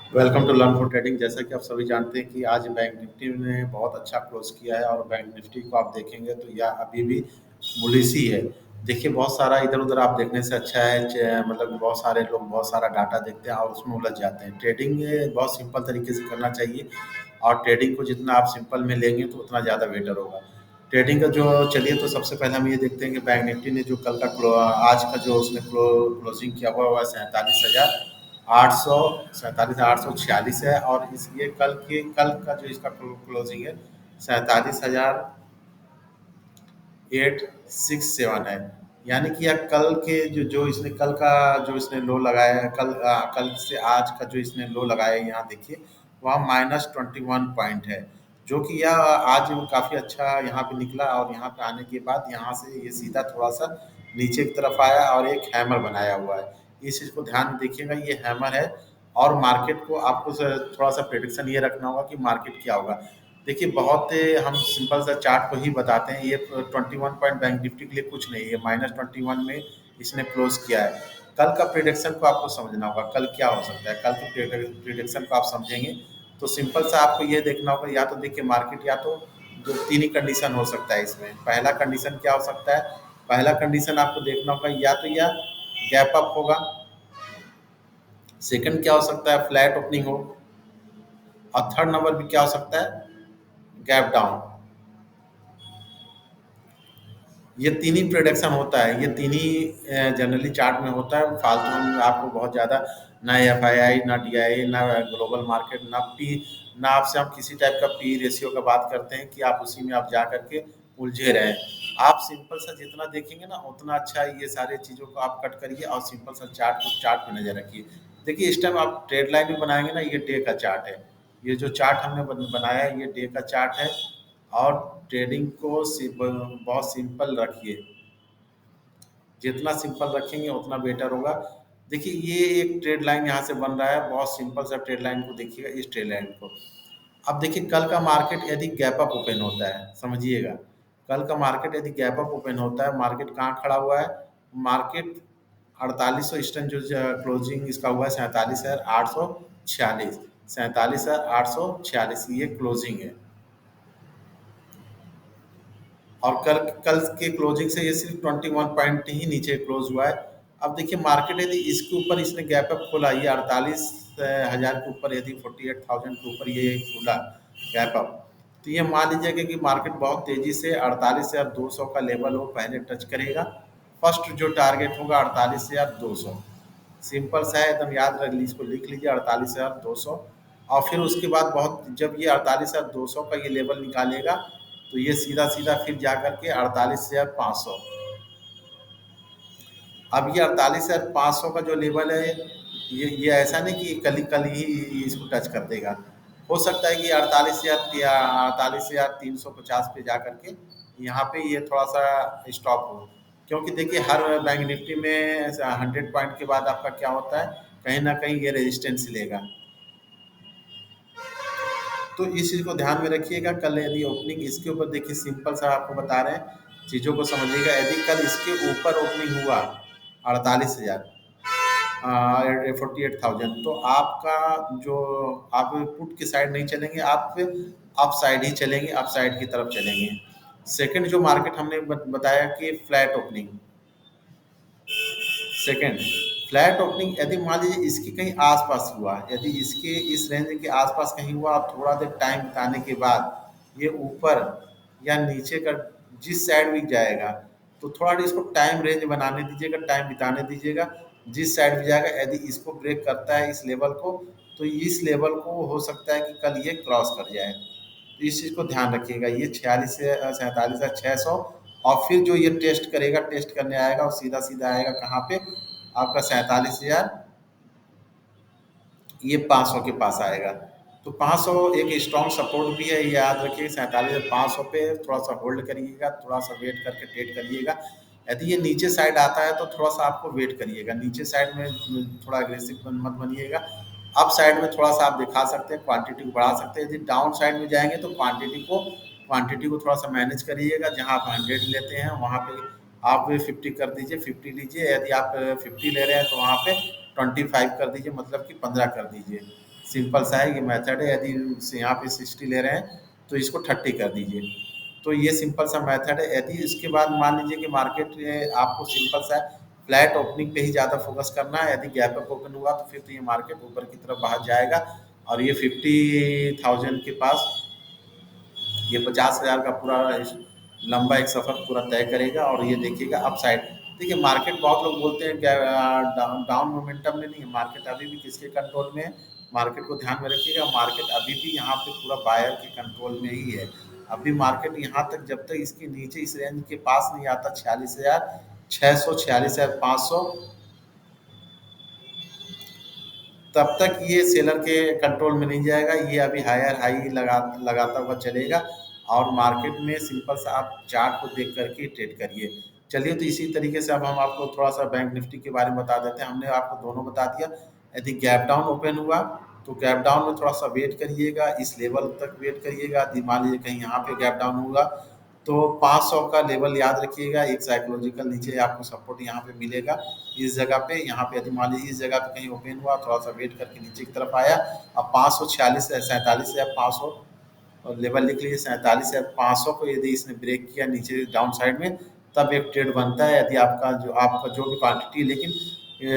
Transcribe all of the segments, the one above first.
Welcome to learn for trading. जैसा कि आप सभी जानते हैं कि आज बैंक निफ्टी ने बहुत अच्छा क्लोज किया है और बैंक निफ्टी को आप देखेंगे तो यह अभी भी बुलिश ही है। देखिए, बहुत सारा इधर उधर आप देखने से अच्छा है मतलब बहुत सारे लोग बहुत सारा डाटा देखते हैं और उसमें उलझ जाते हैं। ट्रेडिंग बहुत सिंपल तरीके से करना चाहिए और ट्रेडिंग को जितना आप सिंपल में लेंगे तो उतना ज़्यादा बेटर होगा। ट्रेडिंग का जो चलिए तो सबसे पहले हम ये देखते हैं कि बैंक निफ्टी ने जो कल का आज का जो उसने क्लोजिंग किया हुआ हुआ 47,846 है और इस ये कल का जो इसका क्लोजिंग है 47,867 है। यानी कि यह कल के जो जो इसने कल का जो इसने लो लगाया है, कल से आज का जो इसने लो लगाया है, यहाँ देखिए वह -21 पॉइंट है। जो कि यह आज काफ़ी अच्छा यहाँ पे निकला और यहाँ पे आने के बाद यहाँ से ये सीधा थोड़ा सा नीचे की तरफ आया और एक हैमर बनाया हुआ है। इस चीज़ को ध्यान में देखिएगा, ये हैमर है और मार्केट को आपको थोड़ा सा प्रेडिक्शन ये रखना होगा कि मार्केट क्या होगा। देखिए, बहुत हम सिंपल सा चार्ट को ही बताते हैं। ये 21 पॉइंट बैंक निफ्टी के लिए कुछ नहीं है, -21 में इसने क्लोज किया है। कल का प्रिडिक्शन को आपको समझना होगा, कल क्या हो सकता है। कल के प्रिडिक्शन को आप समझेंगे तो सिंपल सा आपको ये देखना होगा, या तो देखिए मार्केट या तो दो तीन ही कंडीशन हो सकता है इसमें। पहला कंडीशन क्या हो सकता है, पहला कंडीशन आपको देखना होगा या तो यह गैप अप होगा। सेकंड क्या हो सकता है, फ्लैट ओपनिंग हो। और थर्ड नंबर भी क्या हो सकता है, गैप डाउन। ये तीन ही प्रोडक्शन होता है, ये तीन ही जनरली चार्ट में होता है। फालतू में आपको बहुत ज़्यादा ना एफ आई आई, ना डी आई, ना ग्लोबल मार्केट, ना पी, ना आपसे हम किसी टाइप का पी रेशियो का बात करते हैं कि आप उसी में आप जा करके उलझे रहें। आप सिंपल सा जितना देखेंगे ना उतना अच्छा है। ये सारी चीज़ों को आप कट करिए और सिंपल सा चार्ट पे नज़र रखिए। देखिए, इस टाइम आप ट्रेड लाइन भी बनाएंगे ना, ये डे का चार्ट है। ये जो चार्ट हमने बनाया है ये डे का चार्ट है। और ट्रेडिंग को बहुत सिंपल रखिए। जितना सिंपल रखेंगे उतना बेटर होगा। देखिए, ये एक ट्रेड लाइन यहाँ से बन रहा है, बहुत सिंपल सा ट्रेड लाइन को देखिएगा, इस ट्रेड लाइन को। अब देखिए, कल का मार्केट यदि गैप अप ओपन होता है, समझिएगा, कल का मार्केट यदि गैप अप ओपन होता है, मार्केट कहाँ खड़ा हुआ है, मार्केट 4800 ईस्टर्न जो क्लोजिंग इसका हुआ है 47,846, 47,846 ये क्लोजिंग है। और कल कल के क्लोजिंग से ये सिर्फ 21 पॉइंट ही नीचे क्लोज हुआ है। अब देखिए, मार्केट यदि इसके ऊपर इसने गैप अप खोला, ये 48,000 के ऊपर, यदि 48,000 के ऊपर ये खुला गैप अप, तो ये मान लीजिएगा कि मार्केट बहुत तेजी से 48,200 का लेवल वो पहले टच करेगा। फर्स्ट जो टारगेट होगा 48,200, सिंपल सा है एकदम, याद रख लीजिए, इसको लिख लीजिए 48,200। और फिर उसके बाद बहुत जब ये 48,200 का ये लेवल निकालेगा तो ये सीधा सीधा फिर जा करके 48,500। अब ये 48,500 का जो लेवल है, ये ऐसा नहीं कि कल ही इसको टच कर देगा। हो सकता है कि 48,350 पे जा करके यहाँ पे ये थोड़ा सा स्टॉप हो। क्योंकि देखिए, हर बैंक निफ्टी में 100 पॉइंट के बाद आपका क्या होता है, कहीं ना कहीं ये रेजिस्टेंस लेगा। तो इस चीज़ को ध्यान में रखिएगा। कल यदि ओपनिंग इसके ऊपर देखिए, सिंपल सा आपको बता रहे हैं, चीज़ों को समझिएगा। यदि कल इसके ऊपर ओपनिंग हुआ 48,000, 48,000, तो आपका जो, आप पुट की साइड नहीं चलेंगे, आप अप साइड ही चलेंगे, अप साइड की तरफ चलेंगे। सेकंड जो मार्केट हमने बताया कि flat opening. Second, flat opening यदि मान लीजिए इसके कहीं आसपास हुआ, यदि इसके इस रेंज के आसपास कहीं हुआ और थोड़ा देर टाइम बिताने के बाद ये ऊपर या नीचे का जिस साइड भी जाएगा, तो थोड़ा इसको टाइम रेंज बनाने दीजिएगा, टाइम बिताने दीजिएगा। जिस साइड भी जाएगा, यदि इसको ब्रेक करता है इस लेवल को, तो इस लेवल को हो सकता है कि कल ये क्रॉस कर जाए। तो इस चीज़ को ध्यान रखिएगा। ये 46 से 47,600, और फिर जो ये टेस्ट करेगा, टेस्ट करने आएगा और सीधा सीधा आएगा कहाँ पे, आपका 47,000, ये 500 के पास आएगा। तो 500 एक स्ट्रॉन्ग सपोर्ट भी है, ये याद रखिए। 47,500 पे थोड़ा सा होल्ड करिएगा, थोड़ा सा वेट करके ट्रेड करिएगा। यदि ये नीचे साइड आता है तो थोड़ा सा आपको वेट करिएगा, नीचे साइड में थोड़ा अग्रेसिव मत बनिएगा। अप साइड में थोड़ा सा आप दिखा सकते हैं, क्वांटिटी को बढ़ा सकते हैं। यदि डाउन साइड में जाएंगे तो क्वांटिटी को थोड़ा सा मैनेज करिएगा। जहाँ आप 100 लेते हैं वहाँ पे आप 50 कर दीजिए, 50 लीजिए। यदि आप 50 ले रहे हैं तो वहाँ पे 25 कर दीजिए, मतलब कि 15 कर दीजिए। सिंपल सा है ये मेथड है। यदि यहाँ पे 60 ले रहे हैं तो इसको 30 कर दीजिए। तो ये सिंपल सा मेथड है। यदि इसके बाद मान लीजिए कि मार्केट आपको सिंपल सा फ्लैट ओपनिंग पे ही ज़्यादा फोकस करना है, यदि गैप अप ओपन हुआ तो फिर तो ये मार्केट ऊपर की तरफ बाहर जाएगा और ये 50,000 के पास ये 50,000 का पूरा लंबा एक सफर पूरा तय करेगा। और ये देखिएगा अप साइड। देखिए मार्केट बहुत लोग बोलते हैं डाउन डाउन मोमेंटम में नहीं है, मार्केट अभी भी किसके कंट्रोल में है। मार्केट को ध्यान में रखिएगा, मार्केट अभी भी यहाँ पे पूरा बायर के कंट्रोल में ही है। अभी मार्केट यहाँ तक जब तक इसके नीचे इस रेंज के पास नहीं आता 46,600 46,500 तब तक ये सेलर के कंट्रोल में नहीं जाएगा। ये अभी हायर हाई लगाता हुआ चलेगा। और मार्केट में सिंपल सा आप चार्ट को देख करके ट्रेड करिए। चलिए तो इसी तरीके से अब हम आपको थोड़ा सा बैंक निफ्टी के बारे में बता देते हैं। हमने आपको दोनों बता दिया। यदि गैप डाउन ओपन हुआ तो गैप डाउन में थोड़ा सा वेट करिएगा, इस लेवल तक वेट करिएगा। यदि मान लीजिए कहीं यहाँ पे गैप डाउन होगा तो 500 का लेवल याद रखिएगा। एक साइकोलॉजिकल नीचे आपको सपोर्ट यहाँ पे मिलेगा इस जगह पे। यहाँ पे यदि मान लीजिए इस जगह पे कहीं ओपन हुआ, थोड़ा सा वेट करके नीचे की तरफ आया, अब 546 47,500 और लेवल लिख लीजिए 47,500 को यदि इसने ब्रेक किया नीचे डाउन साइड में, तब एक ट्रेड बनता है। यदि आपका जो भी क्वांटिटी, लेकिन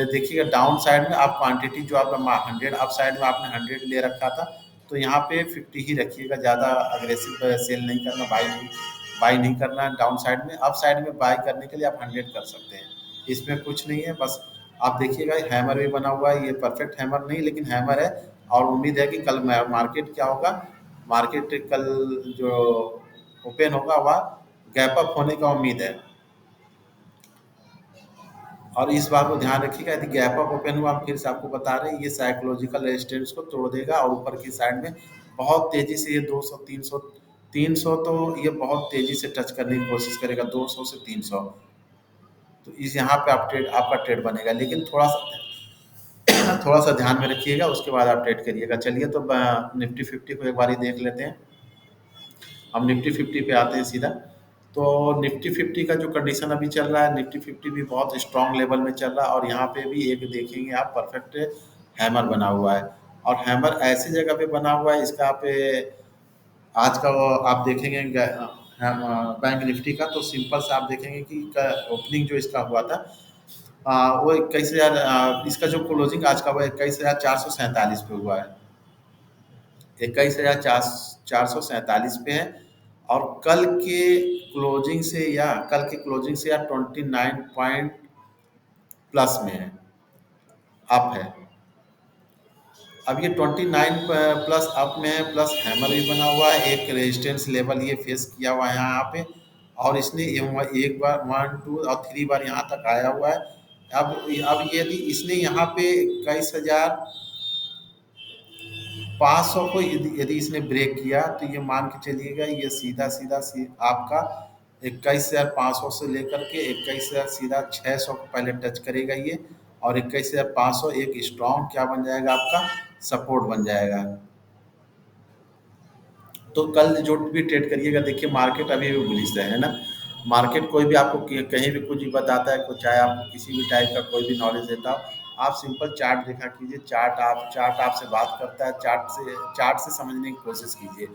देखिएगा डाउन साइड में आप क्वांटिटी जो आपका 100 अप साइड में आपने 100 ले रखा था, तो यहाँ पे 50 ही रखिएगा। ज़्यादा अग्रेसिव सेल नहीं करना, बाई नहीं करना है डाउन साइड में। अप साइड में बाई करने के लिए आप 100 कर सकते हैं, इसमें कुछ नहीं है। बस आप देखिएगा हैमर भी बना हुआ है, ये परफेक्ट हैमर नहीं लेकिन हैमर है। और उम्मीद है कि कल मार्केट क्या होगा, मार्केट कल जो ओपन होगा वह गैप अप होने का उम्मीद है। और इस बात को ध्यान रखिएगा, यदि गैप अप ओपन हुआ, हम फिर से आपको बता रहे हैं, ये साइकोलॉजिकल रेजिस्टेंस को तोड़ देगा और ऊपर की साइड में बहुत तेजी से ये 200 300 तो ये बहुत तेजी से टच करने की कोशिश करेगा, 200 से 300। तो इस यहाँ पे आपका ट्रेड बनेगा, लेकिन थोड़ा सा ध्यान में रखिएगा, उसके बाद आप ट्रेड करिएगा। चलिए तो निफ्टी फिफ्टी को एक बार देख लेते हैं। हम निफ्टी फिफ्टी पे आते हैं सीधा। तो निफ्टी फिफ्टी का जो कंडीशन अभी चल रहा है, निफ्टी फिफ्टी भी बहुत स्ट्रांग लेवल में चल रहा है। और यहाँ पे भी एक देखेंगे आप परफेक्ट हैमर बना हुआ है। और हैमर ऐसी जगह पे बना हुआ है, इसका पे आज का वो आप देखेंगे बैंक निफ्टी का, तो सिंपल से आप देखेंगे कि ओपनिंग जो इसका हुआ था वो 21,000, इसका जो क्लोजिंग आज का हुआ 21,447 पे हुआ है। 21,447 पे है। और कल के क्लोजिंग से या 29 पॉइंट प्लस में है, अप है। अब ये 29 प्लस अप में है, प्लस हैमर भी बना हुआ है, एक रेजिस्टेंस लेवल ये फेस किया हुआ है यहाँ पे। और इसने एक बार 1 2 और 3 बार यहाँ तक आया हुआ है। अब यदि इसने यहाँ पे 21,500 को यदि इसने ब्रेक किया, तो ये मान के चलिएगा ये आपका 21,500 से लेकर के 21,000 सीधा 600 को पहले टच करेगा ये। और 21,500 एक स्ट्रॉन्ग क्या बन जाएगा, आपका सपोर्ट बन जाएगा। तो कल जो भी ट्रेड करिएगा, देखिए मार्केट अभी भी बुलिश है ना। मार्केट कोई भी आपको कहीं भी कुछ भी बताता है, चाहे आपको किसी भी टाइप का कोई भी नॉलेज देता हो, आप सिंपल चार्ट देखा कीजिए। चार्ट आपसे बात करता है, चार्ट से समझने की कोशिश कीजिए।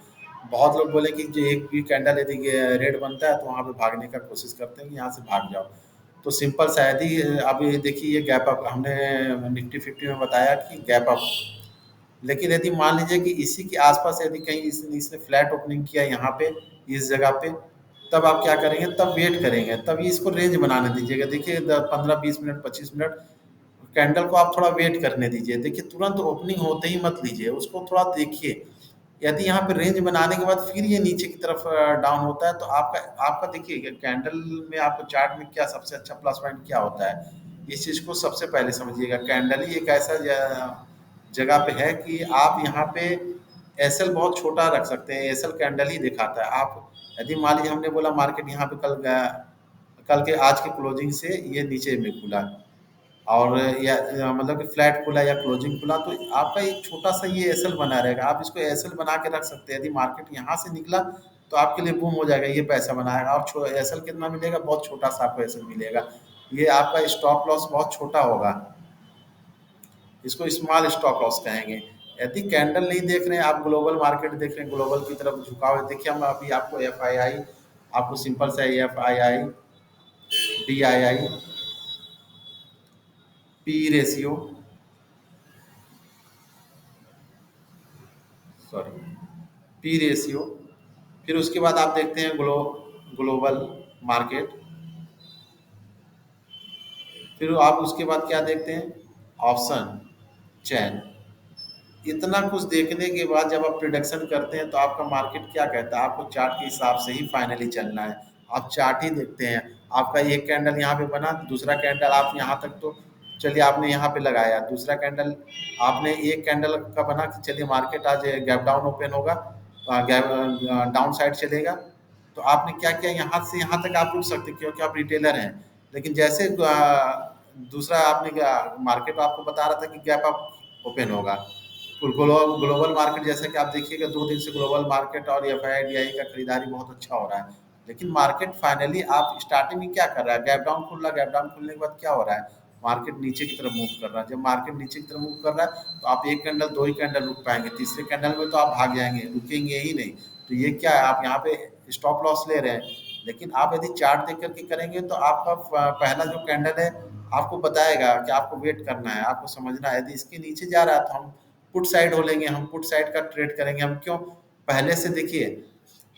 बहुत लोग बोले कि जो एक भी कैंडल यदि रेड बनता है तो वहाँ पे भागने का कोशिश करते हैं कि यहाँ से भाग जाओ। तो सिंपल शायद ही अभी देखिए ये गैप अप हमने निफ्टी फिफ्टी में बताया कि गैप अप। लेकिन यदि मान लीजिए कि इसी के आसपास यदि कहीं इसने फ्लैट ओपनिंग किया यहाँ पे इस जगह पे, तब आप क्या करेंगे, तब वेट करेंगे, तब इसको रेंज बनाने दीजिएगा। देखिए 15-20 मिनट 25 मिनट कैंडल को आप थोड़ा वेट करने दीजिए। देखिए तुरंत ओपनिंग होते ही मत लीजिए, उसको थोड़ा देखिए। यदि यहाँ पे रेंज बनाने के बाद फिर ये नीचे की तरफ डाउन होता है, तो आपका आपका देखिए कैंडल में आपको चार्ट में क्या सबसे अच्छा प्लस पॉइंट क्या होता है, इस चीज़ को सबसे पहले समझिएगा। कैंडल ही एक ऐसा जगह पे है कि आप यहाँ पे एसएल बहुत छोटा रख सकते हैं, एसएल कैंडल ही दिखाता है। आप यदि मान लीजिए हमने बोला मार्केट यहाँ पे कल के आज के क्लोजिंग से ये नीचे में खुला और या मतलब कि फ्लैट खुला या क्लोजिंग खुला, तो आपका एक छोटा सा ये एसएल बना रहेगा। आप इसको एसएल बना के रख सकते हैं। यदि मार्केट यहाँ से निकला तो आपके लिए बूम हो जाएगा, ये पैसा बनाएगा। और एसएल कितना मिलेगा, बहुत छोटा सा आपको एसएल मिलेगा। ये आपका स्टॉप लॉस बहुत छोटा होगा, इसको स्मॉल स्टॉप लॉस कहेंगे। यदि कैंडल नहीं देख रहे हैं आप, ग्लोबल मार्केट देख रहे हैं, ग्लोबल की तरफ झुकाव है, देखिए हम अभी आपको एफ आई आई, आपको सिंपल सा F I I, D I I, P ratio, sorry, P ratio, फिर उसके बाद आप देखते हैं ग्लोबल मार्केट, फिर आप उसके बाद क्या देखते हैं, ऑप्शन चैन। इतना कुछ देखने के बाद जब आप प्रिडिक्शन करते हैं तो आपका मार्केट क्या कहता है, आपको चार्ट के हिसाब से ही फाइनली चलना है। आप चार्ट ही देखते हैं, आपका एक कैंडल यहाँ पे बना, दूसरा कैंडल आप यहाँ तक तो चलिए आपने यहाँ पे लगाया, दूसरा कैंडल आपने एक कैंडल का बना कि चलिए मार्केट आज गैप डाउन ओपन होगा, गैप डाउन साइड चलेगा, तो आपने क्या किया, यहाँ से यहाँ तक आप रुक सकते हैं क्योंकि आप रिटेलर हैं। लेकिन जैसे दूसरा आपने मार्केट आपको बता रहा था कि गैप अप ओपन होगा, ग्लोबल मार्केट जैसे कि आप देखिएगा 2 दिन से ग्लोबल मार्केट और एफ आई डी आई का खरीदारी बहुत अच्छा हो रहा है। लेकिन मार्केट फाइनली आप स्टार्टिंग में क्या कर रहा है, गैप डाउन खुल रहा है, गैप डाउन खुलने के बाद क्या हो रहा है, मार्केट नीचे की तरफ मूव कर रहा है। जब मार्केट नीचे की तरफ मूव कर रहा है तो आप एक कैंडल, दो ही कैंडल रुक पाएंगे, तीसरे कैंडल में तो आप भाग जाएंगे, रुकेंगे ही नहीं। तो ये क्या है, आप यहाँ पे स्टॉप लॉस ले रहे हैं। लेकिन आप यदि चार्ट देख करके करेंगे तो आपका पहला जो कैंडल है आपको बताएगा कि आपको वेट करना है, आपको समझना है। यदि इसके नीचे जा रहा है तो हम पुट साइड हो लेंगे, हम पुट साइड का ट्रेड करेंगे। हम क्यों, पहले से देखिए,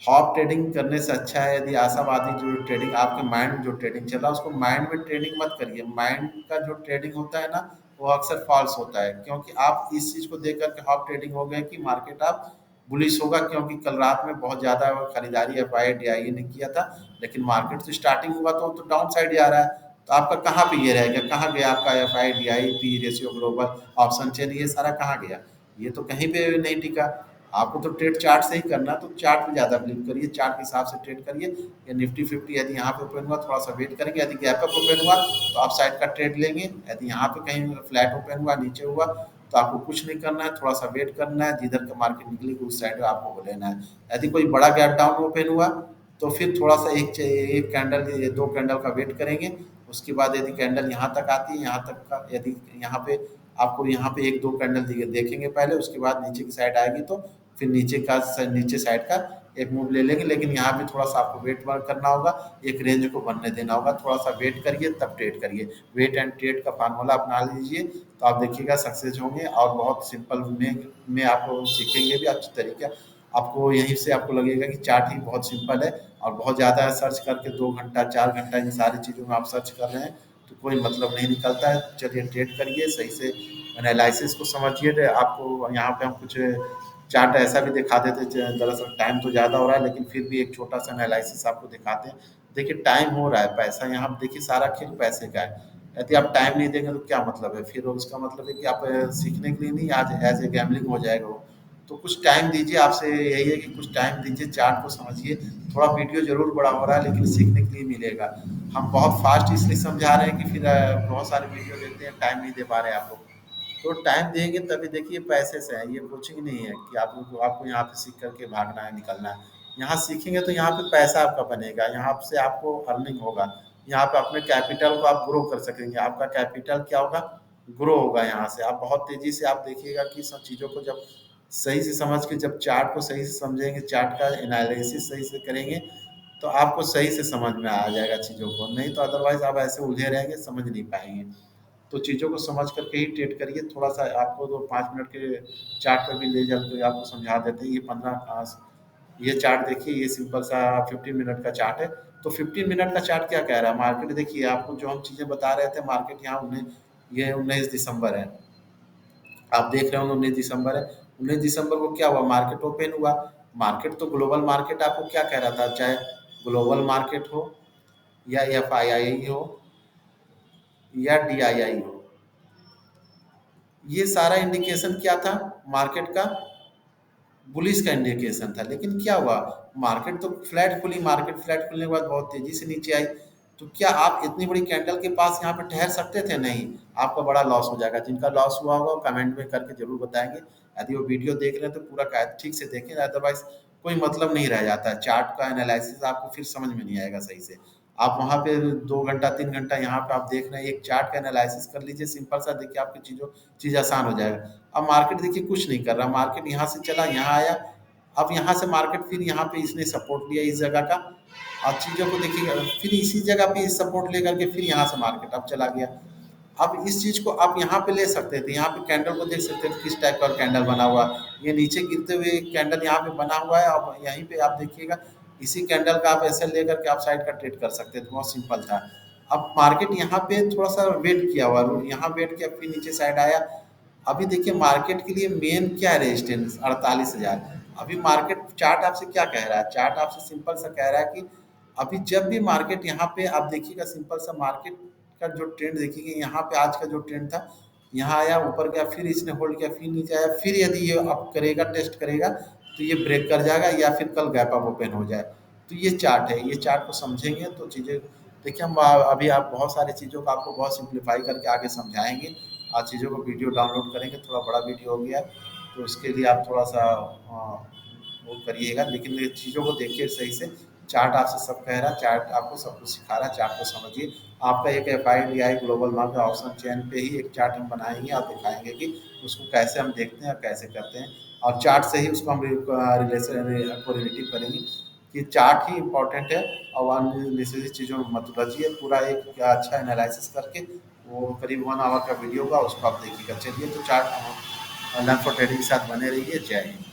हॉप ट्रेडिंग करने से अच्छा है यदि आशावादी जो ट्रेडिंग, आपके माइंड में जो ट्रेडिंग चल रहा है उसको माइंड में ट्रेडिंग मत करिए। माइंड का जो ट्रेडिंग होता है ना, वो अक्सर फॉल्स होता है, क्योंकि आप इस चीज को देख करके हॉप ट्रेडिंग हो गए कि मार्केट आप बुलिश होगा, क्योंकि कल रात में बहुत ज्यादा खरीदारी एफ आई डी आई ने किया था। लेकिन मार्केट तो स्टार्टिंग हुआ तो डाउन साइड जा रहा है, तो आपका कहाँ पे ये रह गया, कहाँ गया आपका F I D I, P ratio, global, option chain, ये सारा कहाँ गया, ये तो कहीं पे नहीं टिका। आपको तो ट्रेड चार्ट से ही करना है, तो चार्ट में ज़्यादा बिलीव करिए, चार्ट के हिसाब से ट्रेड करिए। या निफ्टी फिफ्टी यदि यहाँ पे ओपन हुआ थोड़ा सा वेट करेंगे, यदि गैप अप ओपन हुआ तो आप साइड का ट्रेड लेंगे। यदि यहाँ पे कहीं फ्लैट ओपन हुआ, नीचे हुआ, तो आपको कुछ नहीं करना है, थोड़ा सा वेट करना है, जिधर का मार्केट निकलेगी उस साइड आपको लेना है। यदि कोई बड़ा गैप डाउन ओपन हुआ तो फिर थोड़ा सा एक कैंडल, दो कैंडल का वेट करेंगे। उसके बाद यदि कैंडल यहाँ तक आती है, यहाँ तक का यदि यहाँ पे आपको यहाँ पे एक दो कैंडल देखेंगे पहले, उसके बाद नीचे की साइड आएगी तो फिर नीचे साइड का एक मूव ले लेंगे। लेकिन यहाँ भी थोड़ा सा आपको वेट वर्क करना होगा, एक रेंज को बनने देना होगा, थोड़ा सा वेट करिए तब ट्रेड करिए। वेट एंड ट्रेड का फार्मूला अपना लीजिए तो आप देखिएगा सक्सेस होंगे, और बहुत सिंपल में आपको सीखेंगे भी अच्छी तरीके। आपको यहीं से आपको लगेगा कि चार्ट ही बहुत सिंपल है, और बहुत ज़्यादा सर्च करके 2 घंटा 4 घंटा इन सारी चीज़ों में आप सर्च कर रहे हैं तो कोई मतलब नहीं निकलता है। चलिए ट्रेड करिए सही से, एनालिसिस को समझिए। आपको यहाँ पे हम कुछ चार्ट ऐसा भी दिखा देते, दरअसल टाइम तो ज़्यादा हो रहा है लेकिन फिर भी एक छोटा सा एनालिसिस आपको दिखाते हैं। देखिए टाइम हो रहा है, पैसा यहाँ देखिए सारा खेल पैसे का है। यदि आप टाइम नहीं देंगे तो क्या मतलब है, फिर उसका मतलब है कि आप सीखने के लिए नहीं, आज एज ए गैम्बलिंग हो जाएगा वो। तो कुछ टाइम दीजिए, आपसे यही है कि कुछ टाइम दीजिए, चार्ट को समझिए। थोड़ा वीडियो जरूर बड़ा हो रहा है लेकिन सीखने के लिए मिलेगा। हम बहुत फास्ट इसलिए समझा रहे हैं कि फिर बहुत सारे वीडियो देखते हैं, टाइम नहीं दे पा रहे हैं आप लोग। तो टाइम देंगे तभी, देखिए पैसे से है, ये कोचिंग नहीं है कि आपको यहाँ पे सीख करके भागना है, निकलना है। यहाँ सीखेंगे तो यहाँ पे पैसा आपका बनेगा, यहाँ से आपको अर्निंग होगा, यहाँ पे अपने कैपिटल को आप ग्रो कर सकेंगे। आपका कैपिटल क्या होगा, ग्रो होगा। यहाँ से आप बहुत तेजी से आप देखिएगा कि सब चीज़ों को जब सही से समझ के, जब चार्ट को सही से समझेंगे, चार्ट का एनालिसिस सही से करेंगे, तो आपको सही से समझ में आ जाएगा चीज़ों को। नहीं तो अदरवाइज आप ऐसे उलझे रहेंगे, समझ नहीं पाएंगे। तो चीज़ों को समझ करके ही ट्रेड करिए। थोड़ा सा आपको तो 5 मिनट के चार्ट पर भी ले जाकर आपको समझा देते हैं। ये 15, ये चार्ट देखिए, ये सिंपल सा 15 मिनट का चार्ट है। तो 15 मिनट का चार्ट क्या कह रहा है, मार्केट देखिए, आपको जो हम चीज़ें बता रहे थे, मार्केट यहाँ ये 19 दिसंबर है, आप देख रहे होंगे 19 दिसंबर है। 19 दिसंबर को क्या हुआ, मार्केट ओपन हुआ। मार्केट तो ग्लोबल मार्केट आपको क्या कह रहा था, चाहे ग्लोबल मार्केट हो, या एफ आई आई हो, या डी आई आई हो, ये सारा इंडिकेशन क्या था, मार्केट का बुलिश का इंडिकेशन था। लेकिन क्या हुआ, मार्केट तो फ्लैट खुली, मार्केट फ्लैट खुलने के बाद बहुत तेजी से नीचे आई। तो क्या आप इतनी बड़ी कैंडल के पास यहाँ पे ठहर सकते थे, नहीं, आपका बड़ा लॉस हो जाएगा। जिनका लॉस हुआ होगा वो कमेंट में करके जरूर बताएंगे। यदि वो वीडियो देख रहे हैं तो पूरा ठीक से देखें, अदरवाइज कोई मतलब नहीं रह जाता है। चार्ट का एनालिसिस आपको फिर समझ में नहीं आएगा सही से। आप वहाँ पे 2 घंटा 3 घंटा यहाँ पे आप देख रहे हैं, एक चार्ट का एनालिसिस कर लीजिए सिंपल सा, देखिए आपकी चीज़ आसान हो जाएगा। अब मार्केट देखिए कुछ नहीं कर रहा, मार्केट यहाँ से चला, यहाँ आया, अब यहाँ से मार्केट फिर यहाँ पे इसने सपोर्ट लिया इस जगह का, और चीज़ों को देखिए फिर इसी जगह पे सपोर्ट लेकर के फिर यहाँ से मार्केट अब चला गया। अब इस चीज़ को आप यहाँ पे ले सकते थे, यहाँ पे कैंडल को देख सकते थे किस टाइप का कैंडल बना हुआ है। ये नीचे गिरते हुए कैंडल यहाँ पे बना हुआ है, अब यहीं पे आप देखिएगा इसी कैंडल का आप ऐसे लेकर के आप साइड का ट्रेड कर सकते थे, बहुत सिंपल था। अब मार्केट यहाँ पे थोड़ा सा वेट किया हुआ है, यहाँ वेट किया फिर नीचे साइड आया। अभी देखिए मार्केट के लिए मेन क्या है, रेजिस्टेंस 48,000। अभी मार्केट चार्ट आपसे क्या कह रहा है, चार्ट आपसे सिंपल सा कह रहा है कि अभी जब भी मार्केट यहाँ पे आप देखिएगा, सिंपल सा मार्केट का जो ट्रेंड देखिए, यहाँ पे आज का जो ट्रेंड था, यहाँ आया ऊपर गया फिर इसने होल्ड किया फिर नीचे आया, फिर यदि ये अप करेगा टेस्ट करेगा तो ये ब्रेक कर जाएगा या फिर कल गैप अप ओपन हो जाए। तो ये चार्ट है, ये चार्ट को समझेंगे तो चीज़ें देखिए, हम अभी आप बहुत सारी चीज़ों को आपको बहुत सिंप्लीफाई करके आगे समझाएंगे। आज चीज़ों को वीडियो डाउनलोड करेंगे, थोड़ा बड़ा वीडियो हो गया है, तो उसके लिए आप थोड़ा सा वो करिएगा, लेकिन ये चीज़ों को देखिए सही से। चार्ट आपसे सब कह रहा है, चार्ट आपको सब कुछ सिखा रहा है, चार्ट को समझिए। आपका एक FIDI global market option chain पे ही एक चार्ट हम बनाएंगे और दिखाएंगे कि उसको कैसे हम देखते हैं और कैसे करते हैं, और चार्ट से ही उसको हम रिलेशन को रिलेटिव करेंगे कि चार्ट ही इम्पोर्टेंट है। और अननेसेसरी चीज़ों में मत रचिए, पूरा एक अच्छा एनालिसिस करके वो करीब 1 आवर का वीडियो होगा, उसको आप देखिएगा। चलिए तो चार्ट लर्न फॉर ट्रेडिंग के साथ बने रहिए। जय हिंद।